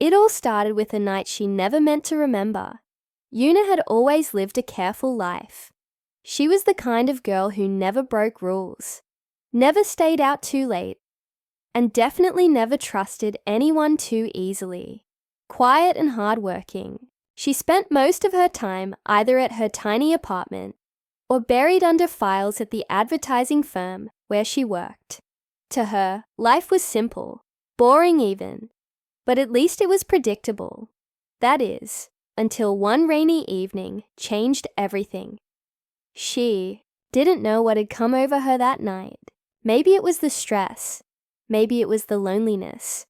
It all started with a night she never meant to remember. Yuna had always lived a careful life. She was the kind of girl who never broke rules, never stayed out too late, and definitely never trusted anyone too easily. Quiet and hardworking, she spent most of her time either at her tiny apartment or buried under files at the advertising firm where she worked. To her, life was simple, boring even, but at least it was predictable. That is, until one rainy evening changed everything. She didn't know what had come over her that night. Maybe it was the stress, maybe it was the loneliness,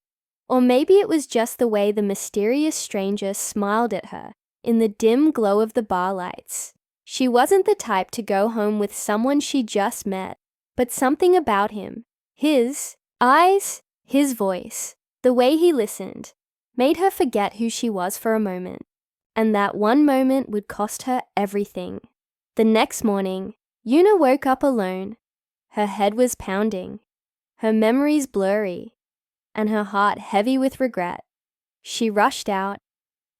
or maybe it was just the way the mysterious stranger smiled at her in the dim glow of the bar lights. She wasn't the type to go home with someone she just met, but something about him, his eyes, his voice, the way he listened, made her forget who she was for a moment. And that one moment would cost her everything. The next morning, Yuna woke up alone. Her head was pounding, her memories blurry, and her heart heavy with regret. She rushed out,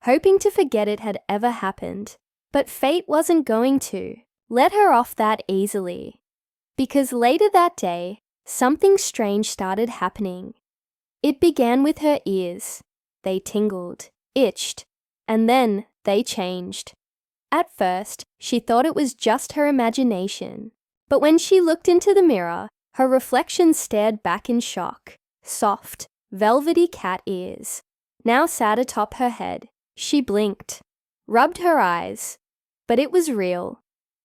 hoping to forget it had ever happened. But fate wasn't going to let her off that easily. Because later that day, something strange started happening. It began with her ears. They tingled, itched, and then they changed. At first, she thought it was just her imagination. But when she looked into the mirror, her reflection stared back in shock. Soft, velvety cat ears now sat atop her head. She blinked, rubbed her eyes, but it was real.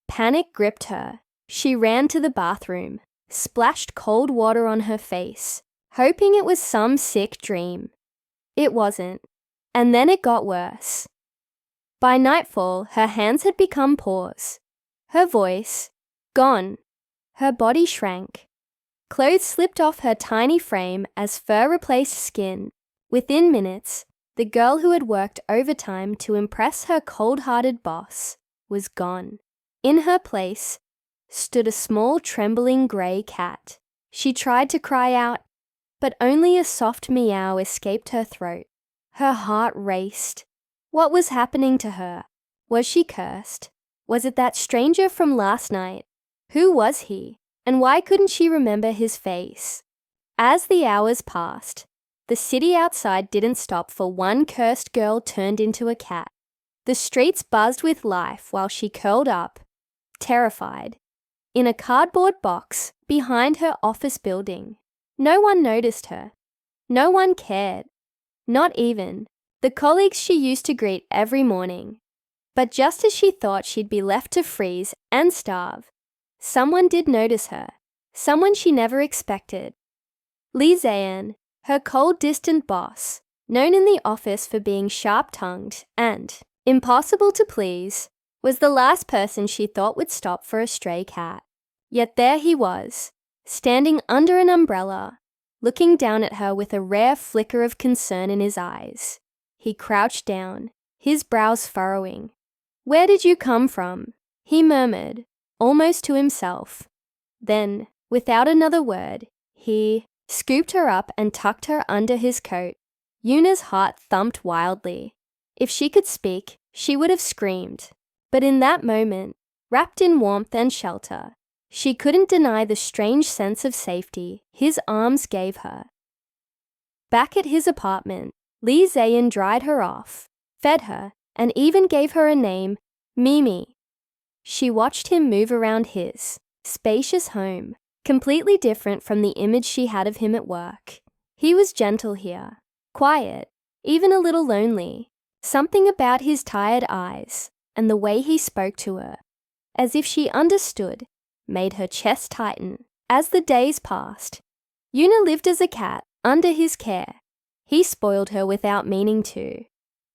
Panic gripped her. She ran to the bathroom, splashed cold water on her face, hoping it was some sick dream. It wasn't. And then it got worse. By nightfall, her hands had become paws. Her voice, gone. Her body shrank. Clothes slipped off her tiny frame as fur replaced skin. Within minutes, the girl who had worked overtime to impress her cold-hearted boss was gone. In her place stood a small trembling grey cat. She tried to cry out, but only a soft meow escaped her throat. Her heart raced. What was happening to her? Was she cursed? Was it that stranger from last night? Who was he? And why couldn't she remember his face? As the hours passed, the city outside didn't stop for one cursed girl turned into a cat. The streets buzzed with life while she curled up, terrified, in a cardboard box behind her office building. No one noticed her. No one cared. Not even the colleagues she used to greet every morning. But just as she thought she'd be left to freeze and starve, someone did notice her. Someone she never expected. Lee Zayan, her cold, distant boss, known in the office for being sharp-tongued and impossible to please, was the last person she thought would stop for a stray cat. Yet there he was, standing under an umbrella, looking down at her with a rare flicker of concern in his eyes. He crouched down, his brows furrowing. "Where did you come from?" he murmured, almost to himself. Then, without another word, he scooped her up and tucked her under his coat. Yuna's heart thumped wildly. If she could speak, she would have screamed. But in that moment, wrapped in warmth and shelter, she couldn't deny the strange sense of safety his arms gave her. Back at his apartment, Lee Zayan dried her off, fed her, and even gave her a name, Mimi. She watched him move around his spacious home, completely different from the image she had of him at work. He was gentle here, quiet, even a little lonely. Something about his tired eyes and the way he spoke to her, as if she understood, made her chest tighten. As the days passed, Yuna lived as a cat under his care. He spoiled her without meaning to,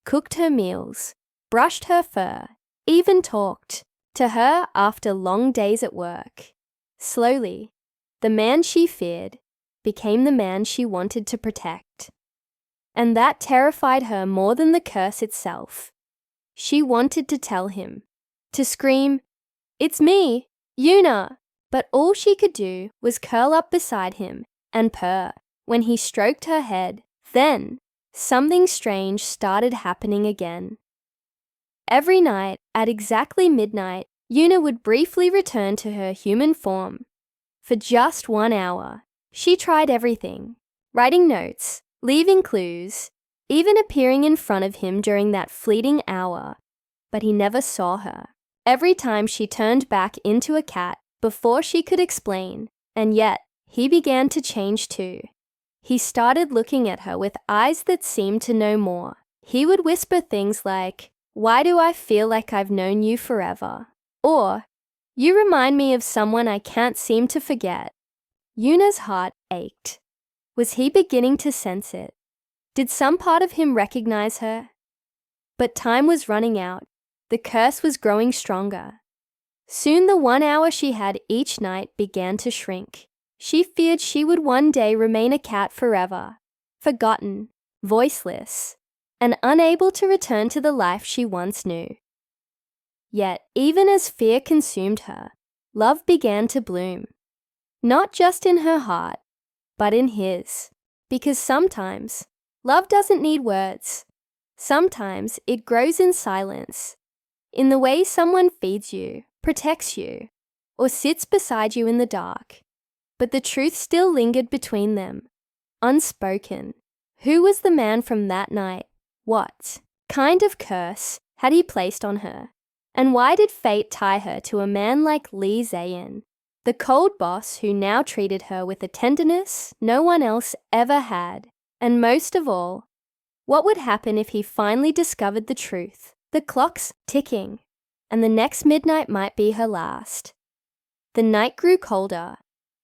cooked her meals, brushed her fur, even talked to her after long days at work. Slowly, the man she feared became the man she wanted to protect. And that terrified her more than the curse itself. She wanted to tell him, to scream, "It's me, Yuna!" But all she could do was curl up beside him and purr when he stroked her head, then something strange started happening again. Every night, at exactly midnight, Yuna would briefly return to her human form. For just 1 hour, she tried everything, writing notes, leaving clues, even appearing in front of him during that fleeting hour. But he never saw her. Every time she turned back into a cat before she could explain, and yet he began to change too. He started looking at her with eyes that seemed to know more. He would whisper things like, "Why do I feel like I've known you forever?" Or, "You remind me of someone I can't seem to forget." Yuna's heart ached. Was he beginning to sense it? Did some part of him recognize her? But time was running out. The curse was growing stronger. Soon the 1 hour she had each night began to shrink. She feared she would one day remain a cat forever, forgotten, voiceless, and unable to return to the life she once knew. Yet, even as fear consumed her, love began to bloom. Not just in her heart, but in his. Because sometimes, love doesn't need words. Sometimes it grows in silence, in the way someone feeds you, protects you, or sits beside you in the dark. But the truth still lingered between them, unspoken. Who was the man from that night? What kind of curse had he placed on her? And why did fate tie her to a man like Lee Zayn, the cold boss who now treated her with a tenderness no one else ever had? And most of all, what would happen if he finally discovered the truth? The clock's ticking, and the next midnight might be her last. The night grew colder,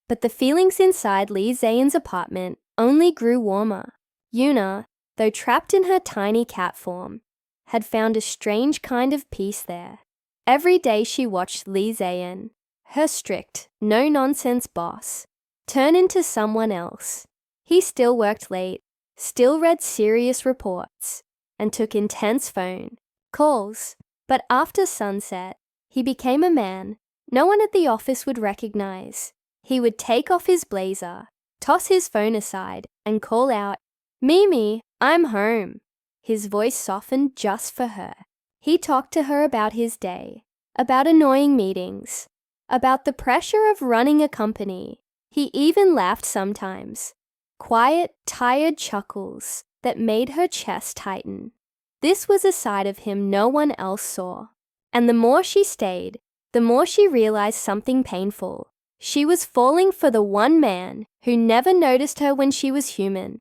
but the feelings inside Lee Zayn's apartment only grew warmer. Yuna, though trapped in her tiny cat form, had found a strange kind of peace there. Every day she watched Lee Zayn, her strict, no-nonsense boss, turn into someone else. He still worked late, still read serious reports, and took intense phone calls. But after sunset, he became a man no one at the office would recognize. He would take off his blazer, toss his phone aside, and call out, "Mimi, I'm home." His voice softened just for her. He talked to her about his day, about annoying meetings, about the pressure of running a company. He even laughed sometimes. Quiet, tired chuckles that made her chest tighten. This was a side of him no one else saw. And the more she stayed, the more she realized something painful. She was falling for the one man who never noticed her when she was human.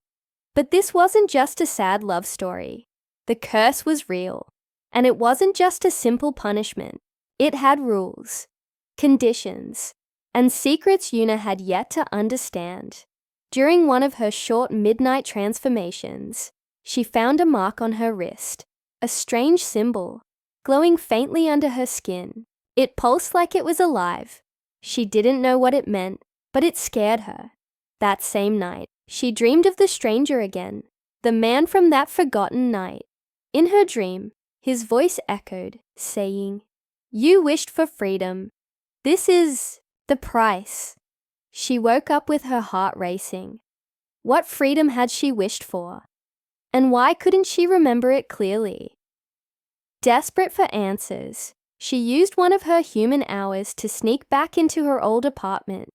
But this wasn't just a sad love story. The curse was real. And it wasn't just a simple punishment. It had rules, conditions, and secrets Yuna had yet to understand. During one of her short midnight transformations, she found a mark on her wrist, a strange symbol, glowing faintly under her skin. It pulsed like it was alive. She didn't know what it meant, but it scared her. That same night, she dreamed of the stranger again, the man from that forgotten night. In her dream, his voice echoed, saying, "You wished for freedom. This is the price." She woke up with her heart racing. What freedom had she wished for? And why couldn't she remember it clearly? Desperate for answers, she used one of her human hours to sneak back into her old apartment.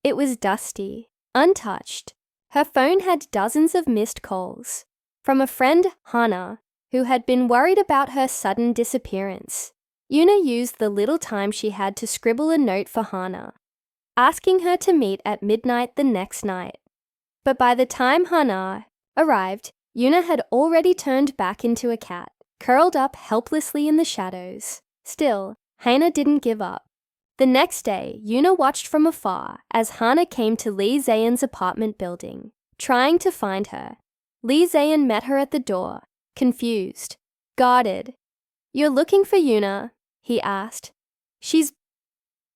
It was dusty, untouched. Her phone had dozens of missed calls. From a friend, Hana, who had been worried about her sudden disappearance. Yuna used the little time she had to scribble a note for Hana, asking her to meet at midnight the next night. But by the time Hana arrived, Yuna had already turned back into a cat, curled up helplessly in the shadows. Still, Hana didn't give up. The next day, Yuna watched from afar as Hana came to Lee Zayn's apartment building, trying to find her. Lee Zayn met her at the door, confused, guarded. "You're looking for Yuna?" he asked. "She's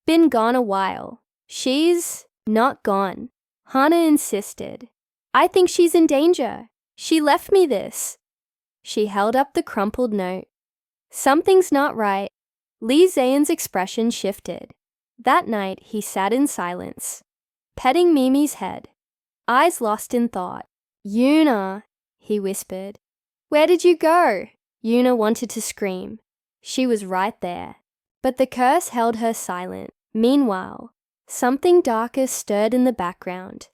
been gone a while." "She's not gone," Hana insisted. "I think she's in danger. She left me this." She held up the crumpled note. Something's not right. Lee Zayn's expression shifted. That night, he sat in silence, petting Mimi's head, eyes lost in thought. "Yuna," he whispered. Where did you go? Yuna wanted to scream. She was right there. But the curse held her silent. Meanwhile, something darker stirred in the background.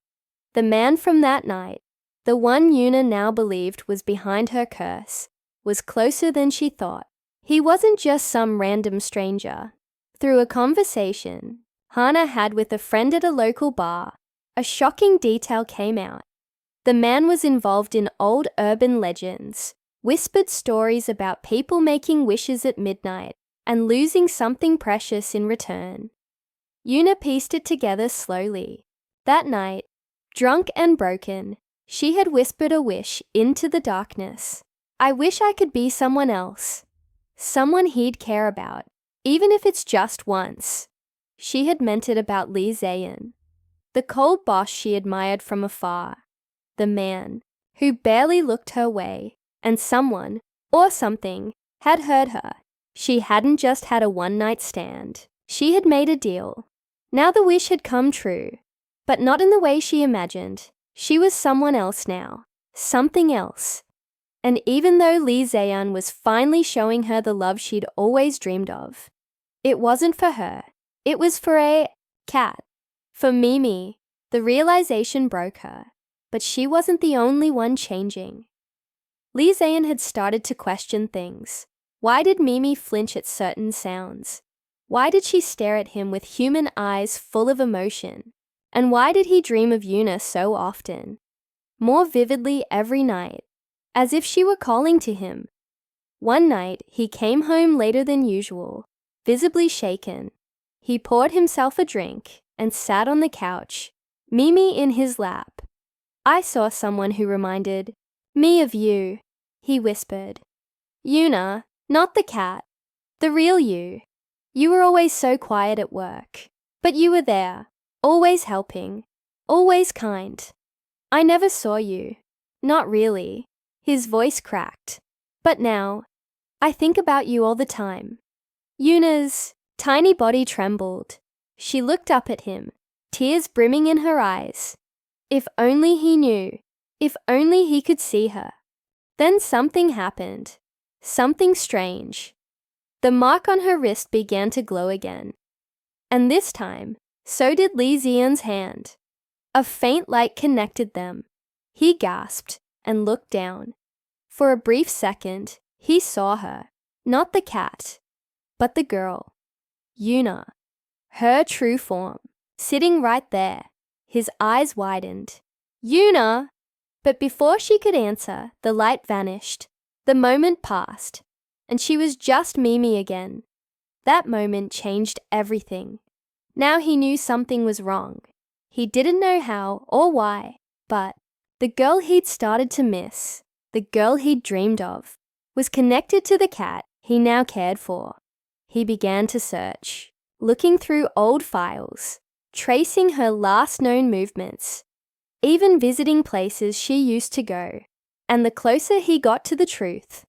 The man from that night, the one Yuna now believed was behind her curse, was closer than she thought. He wasn't just some random stranger. Through a conversation Hana had with a friend at a local bar, a shocking detail came out. The man was involved in old urban legends, whispered stories about people making wishes at midnight and losing something precious in return. Yuna pieced it together slowly. That night, drunk and broken, she had whispered a wish into the darkness. I wish I could be someone else. Someone he'd care about, even if it's just once. She had meant it about Lee Zayan, the cold boss she admired from afar, the man who barely looked her way, and someone, or something, had heard her. She hadn't just had a one-night stand. She had made a deal. Now the wish had come true, but not in the way she imagined. She was someone else now, something else. And even though Lee Zayan was finally showing her the love she'd always dreamed of, it wasn't for her. It was for a cat. For Mimi, the realization broke her, but she wasn't the only one changing. Lee Zayan had started to question things. Why did Mimi flinch at certain sounds? Why did she stare at him with human eyes full of emotion? And why did he dream of Yuna so often? More vividly every night, as if she were calling to him. One night, he came home later than usual, visibly shaken. He poured himself a drink and sat on the couch, Mimi in his lap. I saw someone who reminded me of you, he whispered. Yuna, not the cat, the real you. You were always so quiet at work, but you were there, always helping, always kind. I never saw you. Not really. His voice cracked. But now, I think about you all the time. Yuna's tiny body trembled. She looked up at him, tears brimming in her eyes. If only he knew. If only he could see her. Then something happened. Something strange. The mark on her wrist began to glow again. And this time, so did Lee Zian's hand. A faint light connected them. He gasped and looked down. For a brief second, he saw her. Not the cat, but the girl. Yuna. Her true form. Sitting right there. His eyes widened. Yuna! But before she could answer, the light vanished. The moment passed, and she was just Mimi again. That moment changed everything. Now he knew something was wrong. He didn't know how or why, but the girl he'd started to miss, the girl he'd dreamed of, was connected to the cat he now cared for. He began to search, looking through old files, tracing her last known movements, even visiting places she used to go. And the closer he got to the truth,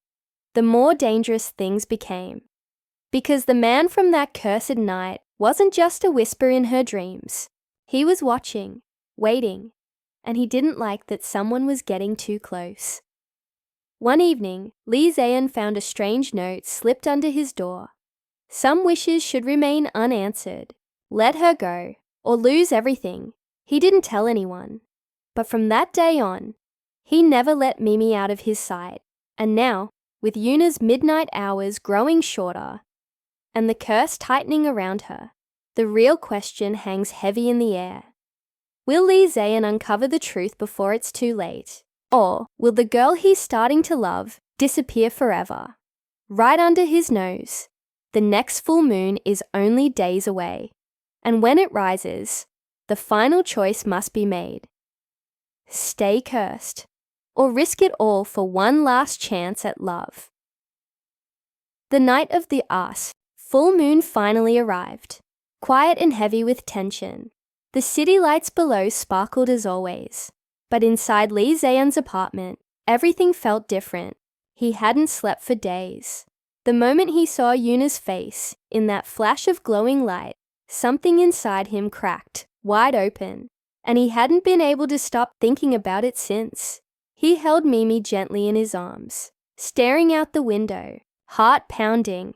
the more dangerous things became. Because the man from that cursed night wasn't just a whisper in her dreams. He was watching, waiting, and he didn't like that someone was getting too close. One evening, Lee Zayan found a strange note slipped under his door. Some wishes should remain unanswered. Let her go, or lose everything. He didn't tell anyone. But from that day on, he never let Mimi out of his sight, and now, with Yuna's midnight hours growing shorter and the curse tightening around her, the real question hangs heavy in the air. Will Lee Zayan uncover the truth before it's too late? Or will the girl he's starting to love disappear forever? Right under his nose, the next full moon is only days away, and when it rises, the final choice must be made. Stay cursed, or risk it all for one last chance at love. The night of the full moon finally arrived, quiet and heavy with tension. The city lights below sparkled as always, but inside Lee Zayan's apartment, everything felt different. He hadn't slept for days. The moment he saw Yuna's face, in that flash of glowing light, something inside him cracked, wide open, and he hadn't been able to stop thinking about it since. He held Mimi gently in his arms, staring out the window, heart pounding.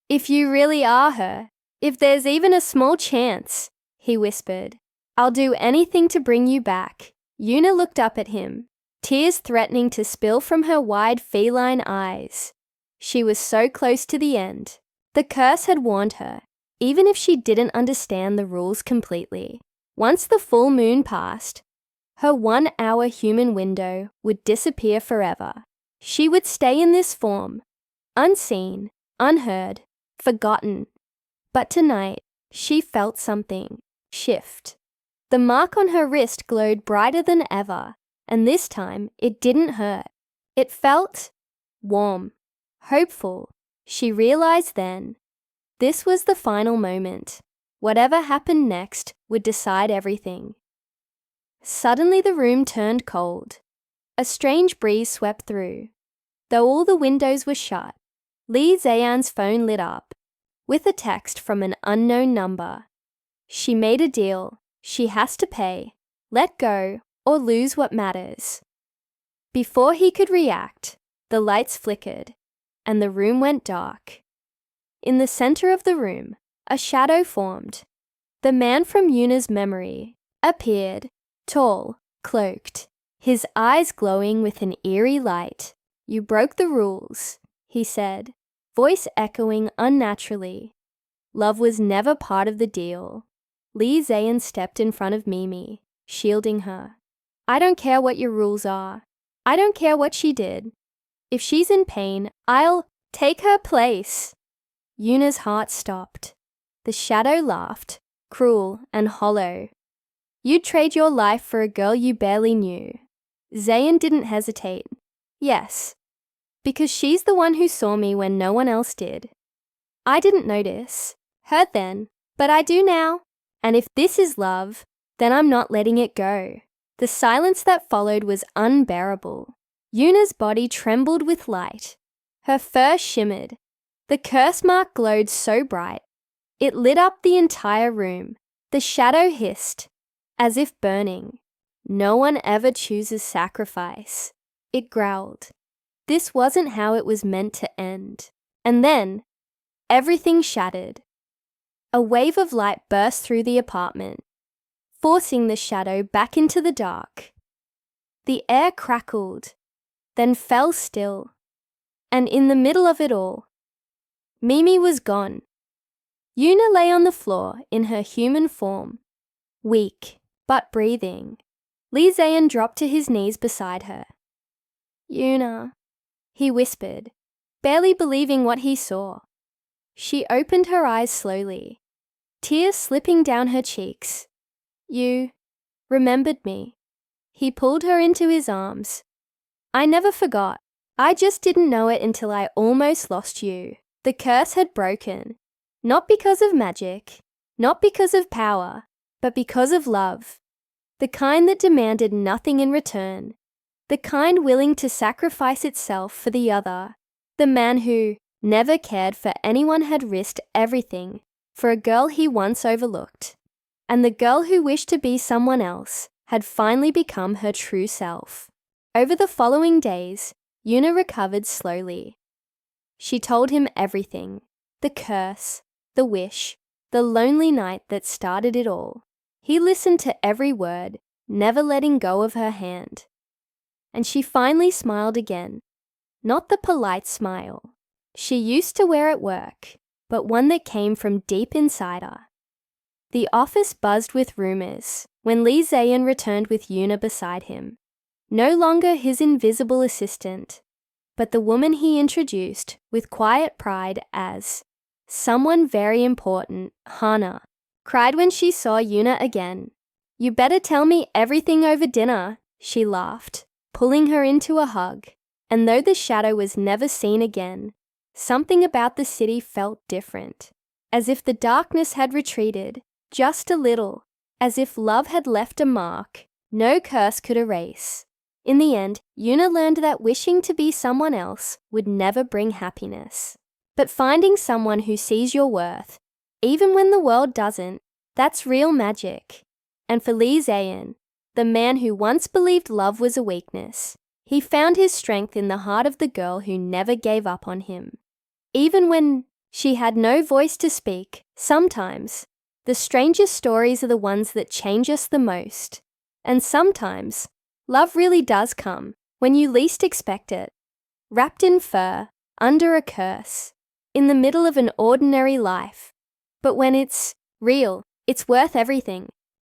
"If you really are her, if there's even a small chance," he whispered, "I'll do anything to bring you back." Yuna looked up at him, tears threatening to spill from her wide feline eyes. She was so close to the end. The curse had warned her, even if she didn't understand the rules completely. Once the full moon passed, her 1-hour human window would disappear forever. She would stay in this form, unseen, unheard, forgotten. But tonight, she felt something shift. The mark on her wrist glowed brighter than ever, and this time it didn't hurt. It felt warm, hopeful. She realized then, this was the final moment. Whatever happened next would decide everything. Suddenly the room turned cold. A strange breeze swept through. Though all the windows were shut, Lee Zayan's phone lit up, with a text from an unknown number. She made a deal. She has to pay, let go, or lose what matters. Before he could react, the lights flickered, and the room went dark. In the center of the room, a shadow formed. The man from Yuna's memory appeared, tall, cloaked, his eyes glowing with an eerie light. "You broke the rules," he said, voice echoing unnaturally. "Love was never part of the deal." Lee Zayan stepped in front of Mimi, shielding her. "I don't care what your rules are. I don't care what she did. If she's in pain, I'll take her place." Yuna's heart stopped. The shadow laughed, cruel and hollow. "You'd trade your life for a girl you barely knew." Zayan didn't hesitate. "Yes, because she's the one who saw me when no one else did. I didn't notice her then, but I do now. And if this is love, then I'm not letting it go." The silence that followed was unbearable. Yuna's body trembled with light. Her fur shimmered. The curse mark glowed so bright. It lit up the entire room. The shadow hissed, as if burning. "No one ever chooses sacrifice," it growled. This wasn't how it was meant to end. And then, everything shattered. A wave of light burst through the apartment, forcing the shadow back into the dark. The air crackled, then fell still. And in the middle of it all, Mimi was gone. Yuna lay on the floor in her human form, weak but breathing. Lee Zayan dropped to his knees beside her. "Yuna," he whispered, barely believing what he saw. She opened her eyes slowly, tears slipping down her cheeks. "You remembered me." He pulled her into his arms. "I never forgot. I just didn't know it until I almost lost you." The curse had broken, not because of magic, not because of power, but because of love. The kind that demanded nothing in return, the kind willing to sacrifice itself for the other. The man who never cared for anyone had risked everything for a girl he once overlooked. And the girl who wished to be someone else had finally become her true self. Over the following days, Yuna recovered slowly. She told him everything, the curse, the wish, the lonely night that started it all. He listened to every word, never letting go of her hand. And she finally smiled again, not the polite smile she used to wear at work, but one that came from deep inside her. The office buzzed with rumors when Lee Zayan returned with Yuna beside him. No longer his invisible assistant, but the woman he introduced with quiet pride as someone very important. Hana cried when she saw Yuna again. "You better tell me everything over dinner," she laughed, pulling her into a hug. And though the shadow was never seen again, something about the city felt different, as if the darkness had retreated just a little, as if love had left a mark no curse could erase. In the end, Yuna learned that wishing to be someone else would never bring happiness. But finding someone who sees your worth, even when the world doesn't, that's real magic. And for Lee Zayan, the man who once believed love was a weakness, He found his strength in the heart of the girl who never gave up on him. Even when she had no voice to speak, sometimes the strangest stories are the ones that change us the most. And sometimes love really does come when you least expect it. Wrapped in fur, under a curse, in the middle of an ordinary life. But when it's real, it's worth everything.